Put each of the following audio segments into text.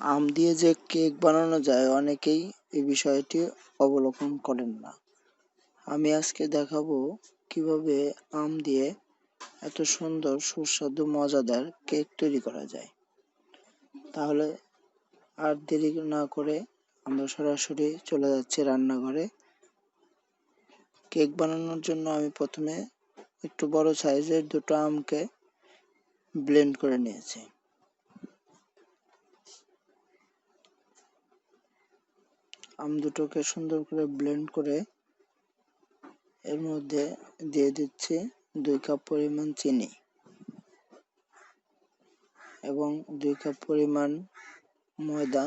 আম দিয়ে যে কেক বানানো যায় অনেকেই এই বিষয়টি অবলোকন করেন না। আমি আজকে দেখাবো কিভাবে আম দিয়ে এত সুন্দর সুস্বাদু মজাদার কেক তৈরি করা যায়। তাহলে আর দেরি না করে আমরা সরাসরি চলে যাচ্ছি রান্নাঘরে। কেক বানানোর জন্য আমি প্রথমে একটু বড় সাইজের দুটো আমকে ব্লেন্ড করে নিয়েছি। আম দুটোকে সুন্দর করে ব্লেন্ড করে এর মধ্যে দিয়ে দিচ্ছি 2 কাপ পরিমাণ চিনি এবং 2 কাপ পরিমাণ ময়দা।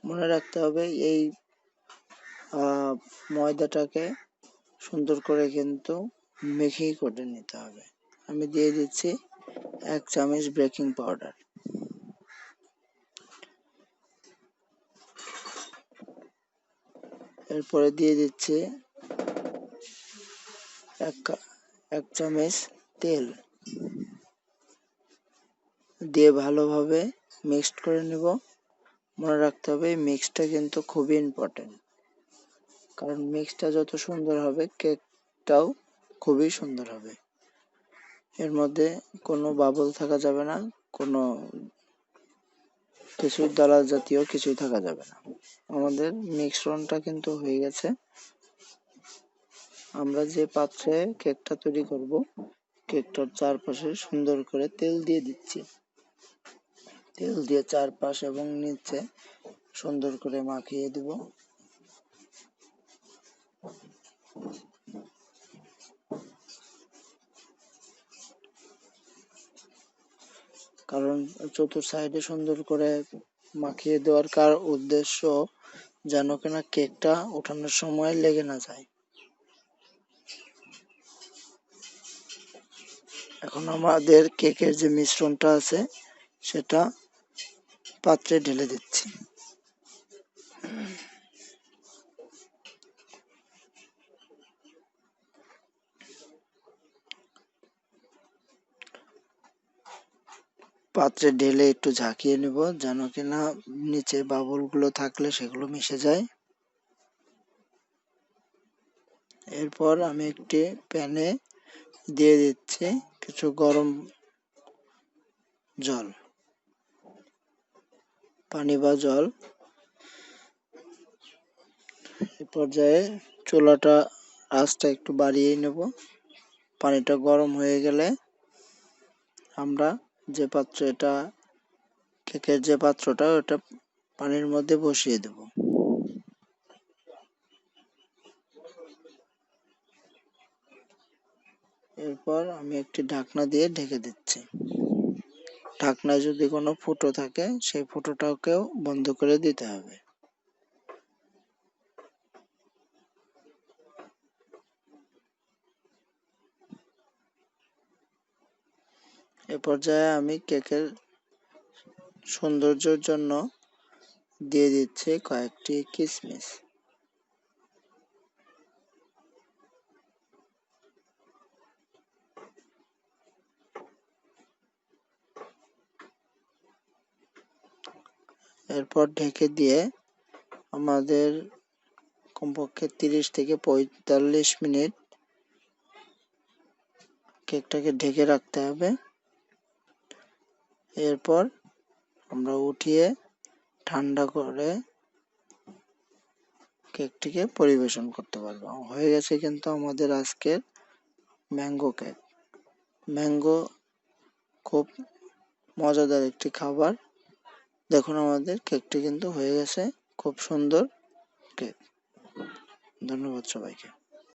মনে রাখতে হবে এই ময়দাটাকে সুন্দর করে কিন্তু মেখে করে নিতে হবে। আমি দিয়ে দিচ্ছি 1 চামচ বেকিং পাউডার। এরপরে দিয়ে দিচ্ছি 1 চামচ তেল দিয়ে ভালোভাবে মিক্সড করে নেব। মনে রাখতে হবে এই মিক্সটা কিন্তু খুবই ইম্পর্টেন্ট, কারণ মিক্সটা যত সুন্দর হবে কেকটাও খুবই সুন্দর হবে। এর মধ্যে কোনো বাবল থাকা যাবে না, কোনো কিছুই দলা জাতীয় কিছুই থাকা যাবে না। আমাদের মিশ্রণটা কিন্তু হয়ে গেছে। আমরা যে পাত্রে কেকটা তৈরি করব, কেকটার চারপাশে সুন্দর করে তেল দিয়ে দিচ্ছি। তেল দিয়ে চারপাশ এবং নিচে সুন্দর করে মাখিয়ে দেব। কারণ চতুর সাইডে সুন্দর করে মাখিয়ে দেওয়ার উদ্দেশ্য যেন কিনা কেকটা ওঠানোর সময় লেগে না যায়। এখন আমাদের কেকের যে মিশ্রণটা আছে সেটা পাত্রে ঢেলে দিচ্ছি। পাত্রে ঢেলে একটু ঝাঁকিয়ে নেব যেন কিনা নিচে বাবল গুলো থাকলে সেগুলো মিশে যায়। এরপর আমি একটি প্যানে দিয়ে দিচ্ছি কিছু গরম জল, পানি বা জল। এই পর্যায়ে চুলাটা আঁচটা একটু বাড়িয়ে নেব। পানিটা গরম হয়ে গেলে আমরা যে পাত্র এটা কেকের যে পাত্রটা ওটা পানির মধ্যে বসিয়ে দেব। এরপর আমি একটি ঢাকনা দিয়ে ঢেকে দিচ্ছি। ঢাকনায় যদি কোনো ফুটো থাকে সেই ফুটোটাকেও বন্ধ করে দিতে হবে। এ পর্যায়ে আমি কেকের সৌন্দর্যের জন্য দিয়ে দিচ্ছি কয়েকটি কিশমিশ। এরপর ঢেকে দিয়ে আমাদের কমপক্ষে 30 থেকে 45 মিনিট কেকটাকে ঢেকে রাখতে হবে। এরপর আমরা উঠিয়ে ঠান্ডা করে কেকটিকে পরিবেশন করতে পারবো। হয়ে গেছে কিন্তু আমাদের আজকের ম্যাঙ্গো কেক। ম্যাঙ্গো খুব মজাদার একটি খাবার। দেখুন আমাদের কেকটি কিন্তু হয়ে গেছে, খুব সুন্দর কেক। ধন্যবাদ সবাইকে।